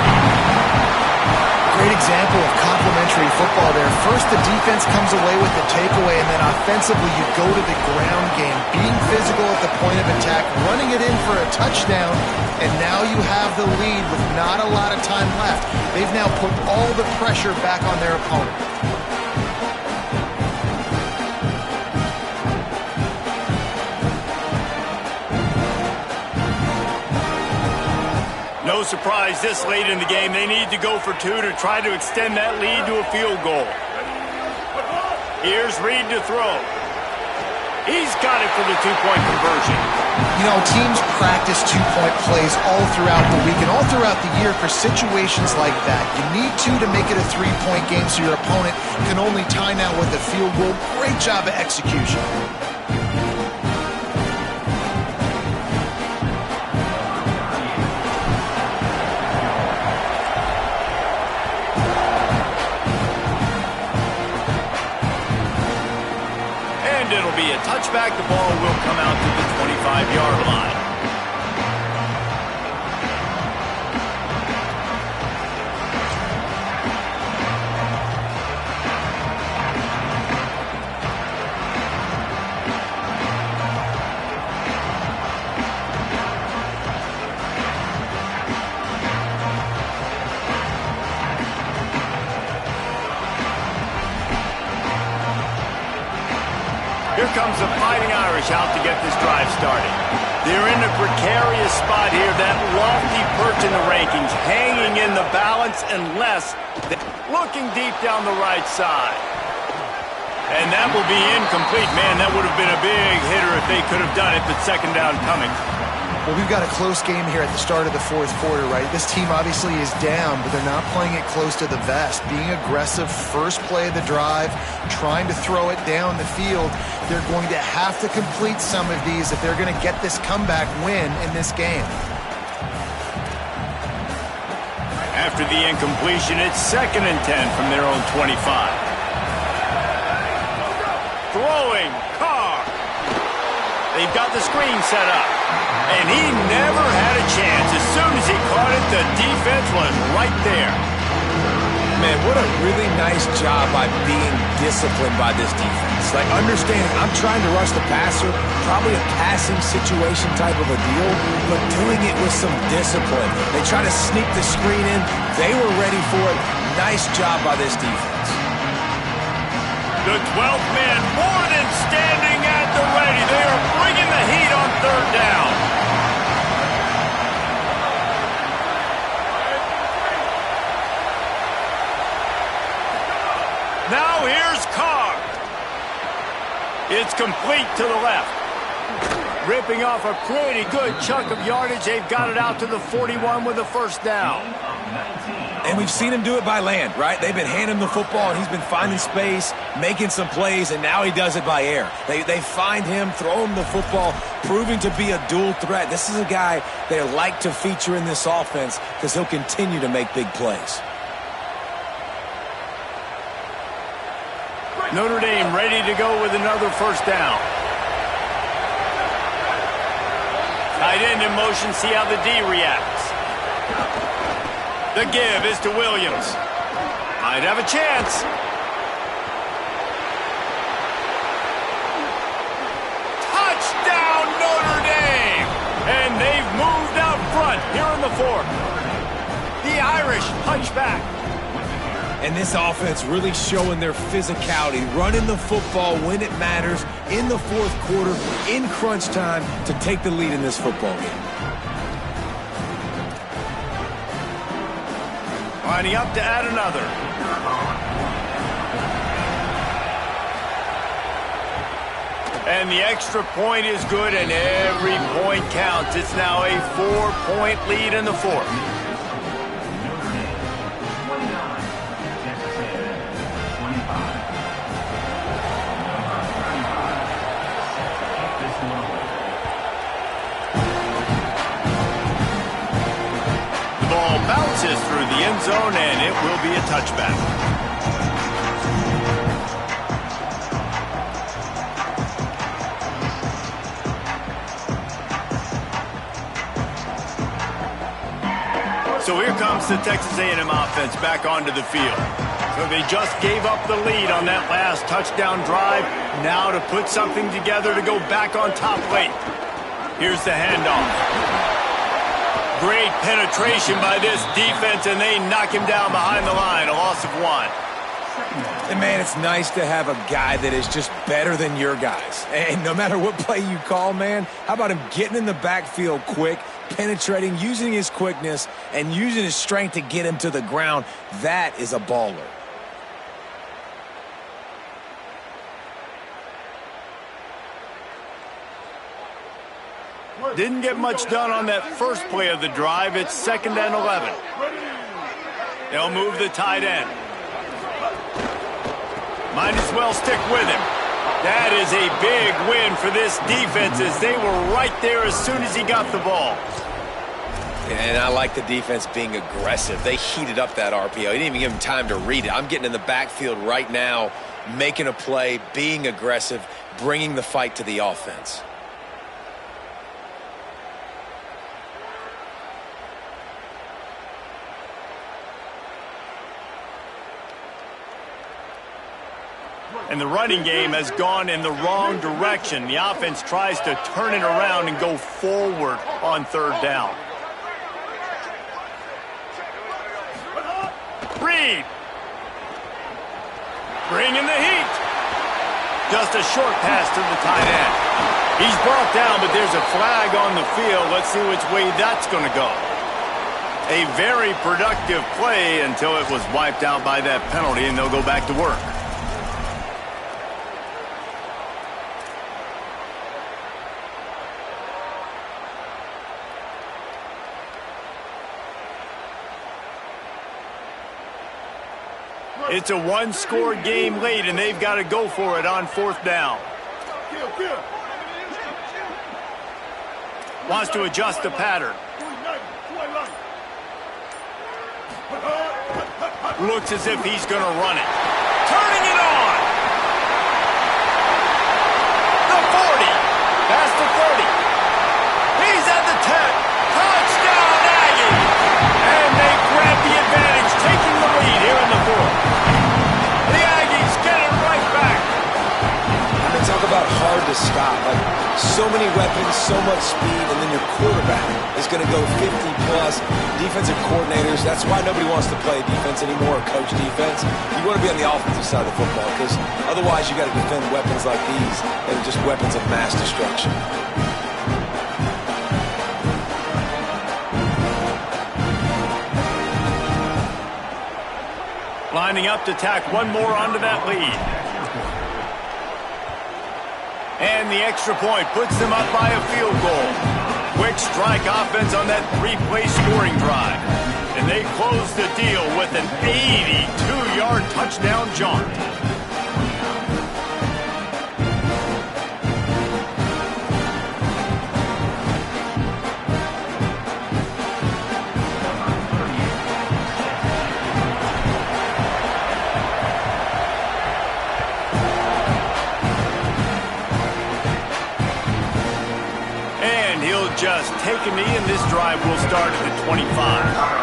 Great example of complementary football there. First, the defense comes away with the takeaway, and then offensively, you go to the ground game, being physical at the point of attack, running it in for a touchdown, and now you have the lead with not a lot of time left. They've now put all the pressure back on their opponent. No surprise this late in the game. They need to go for 2 to try to extend that lead to a field goal. Here's Reed to throw. He's got it for the 2-point conversion. You know, teams practice 2-point plays all throughout the week and all throughout the year for situations like that. You need 2 to make it a 3-point game so your opponent can only tie now with a field goal. Great job of execution. It'll be a touchback. The ball will come out to the 25-yard line. Here comes the Fighting Irish out to get this drive started. They're in a precarious spot here, that lofty perch in the rankings, hanging in the balance unless looking deep down the right side. And that will be incomplete. Man, that would have been a big hitter if they could have done it, but 2nd down coming. Well, we've got a close game here at the start of the 4th quarter, right? This team obviously is down, but they're not playing it close to the vest. Being aggressive, first play of the drive, trying to throw it down the field. They're going to have to complete some of these if they're going to get this comeback win in this game. After the incompletion, it's 2nd and 10 from their own 25. Throwing, Carr. They've got the screen set up. And he never had a chance. As soon as he caught it, the defense was right there. Man, what a really nice job by being disciplined by this defense. Like, understanding I'm trying to rush the passer, probably a passing situation type of a deal, but doing it with some discipline. They try to sneak the screen in. They were ready for it. Nice job by this defense. The 12th man more than standing at the ready. They are bringing the heat on 3rd down. Now here's Carr. It's complete to the left. Ripping off a pretty good chunk of yardage. They've got it out to the 41 with a 1st down. And we've seen him do it by land, right? They've been handing him the football, and he's been finding space, making some plays, and now he does it by air. They find him, throw him the football, proving to be a dual threat. This is a guy they like to feature in this offense because he'll continue to make big plays. Notre Dame ready to go with another 1st down. Tight end in motion, see how the D reacts. The give is to Williams. Might have a chance. Touchdown, Notre Dame! And they've moved out front here in the 4th. The Irish punch back. And this offense really showing their physicality, running the football when it matters in the 4th quarter, in crunch time, to take the lead in this football game. Lining up to add another. And the extra point is good, and every point counts. It's now a 4-point lead in the fourth. The ball bounces through the end zone, and it will be a touchback. So here comes the Texas A&M offense back onto the field. So they just gave up the lead on that last touchdown drive. Now to put something together to go back on top late. Here's the handoff. Great penetration by this defense, and they knock him down behind the line. A loss of 1. And, man, it's nice to have a guy that is just better than your guys. And no matter what play you call, man, how about him getting in the backfield quick, penetrating, using his quickness, and using his strength to get him to the ground? That is a baller. Didn't get much done on that first play of the drive. It's 2nd and 11. They'll move the tight end. Might as well stick with him. That is a big win for this defense as they were right there as soon as he got the ball. And I like the defense being aggressive. They heated up that RPO. He didn't even give him time to read it. I'm getting in the backfield right now, making a play, being aggressive, bringing the fight to the offense. And the running game has gone in the wrong direction. The offense tries to turn it around and go forward on 3rd down. Reed. Bringing the heat. Just a short pass to the tight end. He's brought down, but there's a flag on the field. Let's see which way that's going to go. A very productive play until it was wiped out by that penalty, and they'll go back to work. It's a 1-score game late, and they've got to go for it on 4th down. Wants to adjust the pattern. Looks as if he's going to run it. Turning it on! The 40. Past the 30. He's at the 10. Touchdown, Aggies! And they grab the advantage, taking the lead here in the 4th. The Aggies get it right back. They talk about hard to stop. Like, so many weapons, so much speed, and then your quarterback is going to go 50-plus. Defensive coordinators, that's why nobody wants to play defense anymore or coach defense. You want to be on the offensive side of the football because otherwise you got to defend weapons like these that are just weapons of mass destruction. Lining up to tack one more onto that lead. And the extra point puts them up by a field goal. Quick strike offense on that 3-play scoring drive. And they close the deal with an 82-yard touchdown jaunt. Just take a knee, and this drive will start at the 25.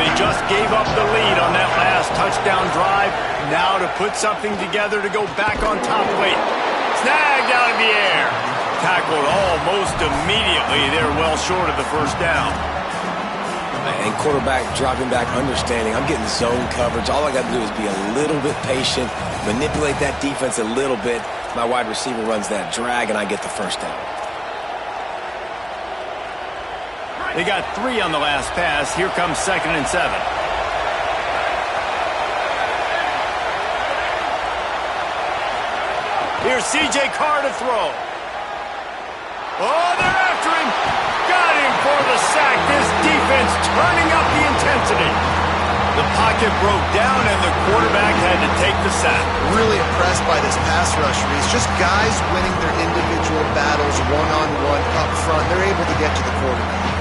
They just gave up the lead on that last touchdown drive. Now to put something together to go back on top late. Snagged out of the air. Tackled almost immediately. They're well short of the first down. And quarterback dropping back, understanding I'm getting zone coverage. All I got to do is be a little bit patient, manipulate that defense a little bit. My wide receiver runs that drag, and I get the first down. They got 3 on the last pass. Here comes 2nd and 7. Here's C.J. Carr to throw. Oh, they're after him. Got him for the sack. This defense turning up the intensity. The pocket broke down, and the quarterback had to take the sack. Really impressed by this pass rush, Reese. Just guys winning their individual battles one-on-one up front. They're able to get to the quarterback.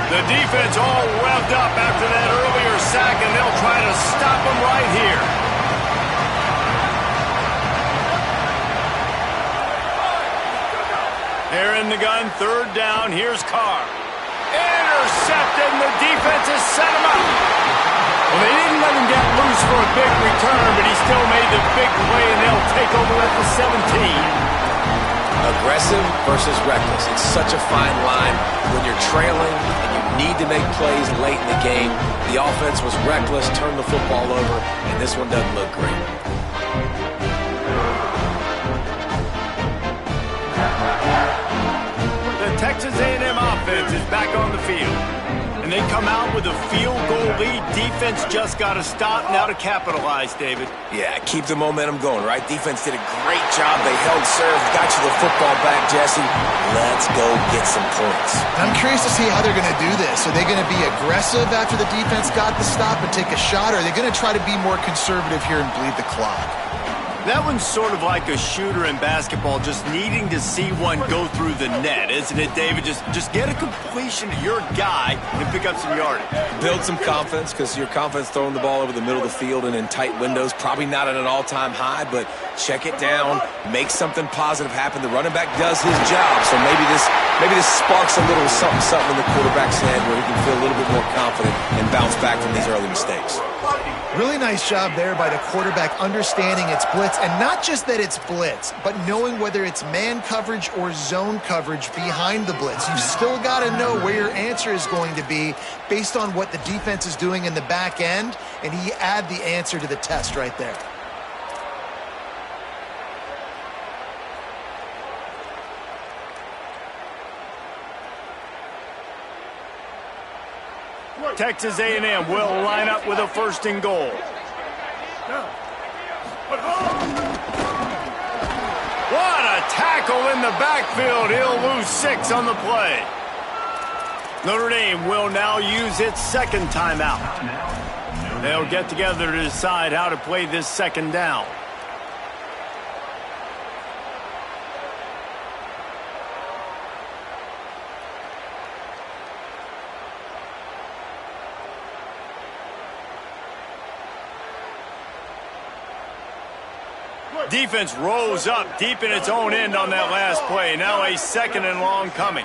The defense all revved up after that earlier sack, and they'll try to stop them right here. They're in the gun, 3rd down. Here's Carr. Intercepted, and the defense has set him up. Well, they didn't let him get loose for a big return, but he still made the big play, and they'll take over at the 17. Aggressive versus reckless. It's such a fine line when you're trailing and you need to make plays late in the game. The offense was reckless, turned the football over, and this one doesn't look great. The Texas A&M offense is back on the field. And they come out with a field goal lead. Defense just got to stop now to capitalize, David. Yeah, keep the momentum going, right? Defense did a great job. They held serve, got you the football back, Jesse. Let's go get some points. I'm curious to see how they're going to do this. Are they going to be aggressive after the defense got the stop and take a shot, or are they going to try to be more conservative here and bleed the clock? That one's sort of like a shooter in basketball, just needing to see one go through the net, isn't it, David? Just get a completion to your guy and pick up some yardage. Build some confidence, because your confidence throwing the ball over the middle of the field and in tight windows, probably not at an all-time high, but check it down, make something positive happen. The running back does his job, so maybe this sparks a little something in the quarterback's head where he can feel a little bit more confident and bounce back from these early mistakes. Really nice job there by the quarterback understanding it's blitz, and not just that it's blitz, but knowing whether it's man coverage or zone coverage behind the blitz. You've still got to know where your answer is going to be based on what the defense is doing in the back end, and he add the answer to the test right there. Texas A&M will line up with a 1st and goal. What a tackle in the backfield. He'll lose 6 on the play. Notre Dame will now use its 2nd timeout. They'll get together to decide how to play this 2nd down. Defense rose up deep in its own end on that last play. Now a 2nd and long coming.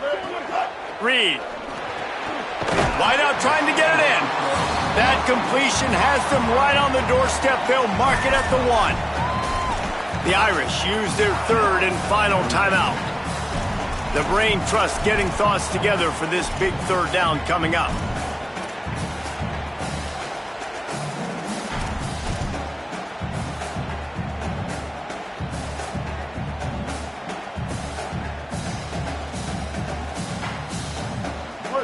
Reed. Wide out trying to get it in. That completion has them right on the doorstep. They'll mark it at the 1. The Irish use their 3rd and final timeout. The brain trust getting thoughts together for this big 3rd down coming up.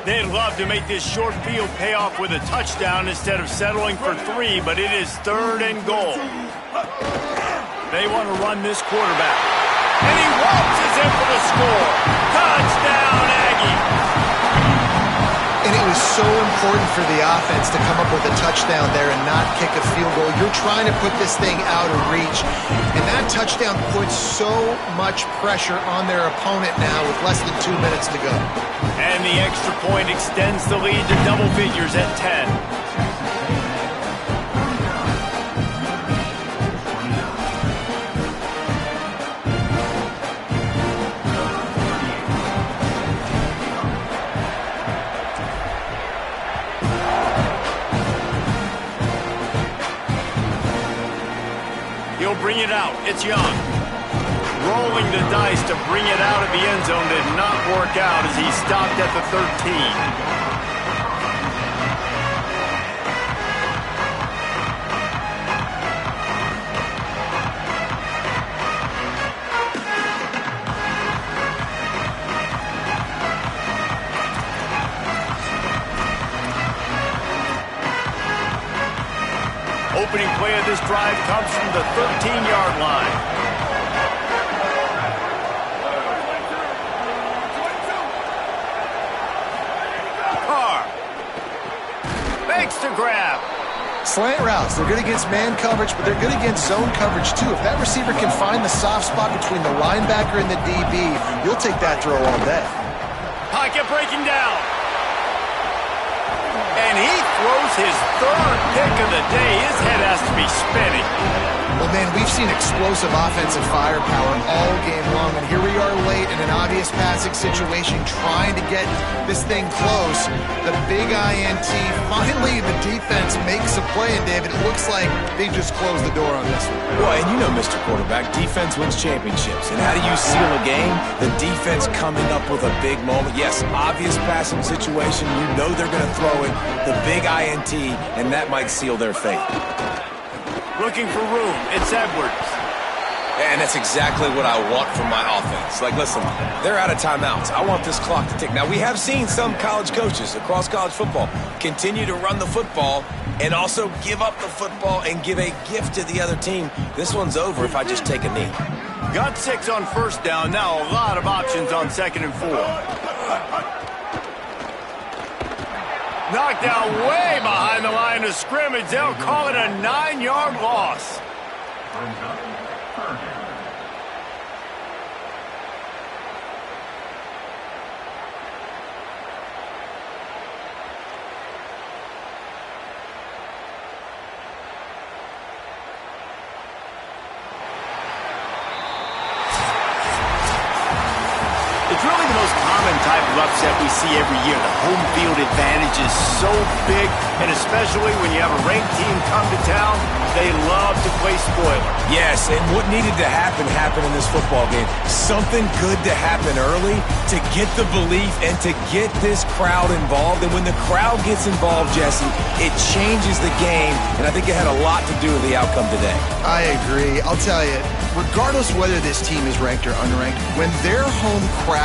They'd love to make this short field pay off with a touchdown instead of settling for 3, but it is 3rd and goal. They want to run this quarterback. And he waltzes in for the score. Touchdown, Aggie. And it was so important for the offense to come up with a touchdown there and not kick a field goal. You're trying to put this thing out of reach, and that touchdown puts so much pressure on their opponent now with less than 2 minutes to go. And the extra point extends the lead to double figures at 10. He'll bring it out. It's Young. Rolling the dice to bring it out of the end zone did not work out as he stopped at the 13. Opening play of this drive comes from the 13-yard line. Carr makes the grab. Slant routes, they're good against man coverage, but they're good against zone coverage too. If that receiver can find the soft spot between the linebacker and the DB, you'll take that throw all day. Pocket breaking down. And he throws his third pick of the day. His head has to be spinning. Well, man, we've seen explosive offensive firepower all game long, and here we are late in an obvious passing situation trying to get this thing close. The big INT, finally the defense makes a play, and David, it looks like they just closed the door on this one. Well, and you know, Mr. Quarterback, defense wins championships. And how do you seal a game? The defense coming up with a big moment. Yes, obvious passing situation. You know they're going to throw it. The big INT, and that might seal their fate. Looking for room. It's Edwards. And that's exactly what I want from my offense. Like, listen, they're out of timeouts. I want this clock to tick. Now, we have seen some college coaches across college football continue to run the football and also give up the football and give a gift to the other team. This one's over if I just take a knee. Got 6 on first down. Now a lot of options on 2nd and 4. Knocked down way behind the line of scrimmage. They'll call it a 9-yard loss. It's really the most common type of upset we see every year. The home field advantage is so big, and especially when you have a ranked team come to town, they love to play spoiler. Yes, and what needed to happen happened in this football game. Something good to happen early to get the belief and to get this crowd involved. And when the crowd gets involved, Jesse, it changes the game, and I think it had a lot to do with the outcome today. I agree. I'll tell you, regardless whether this team is ranked or unranked, when their home crowd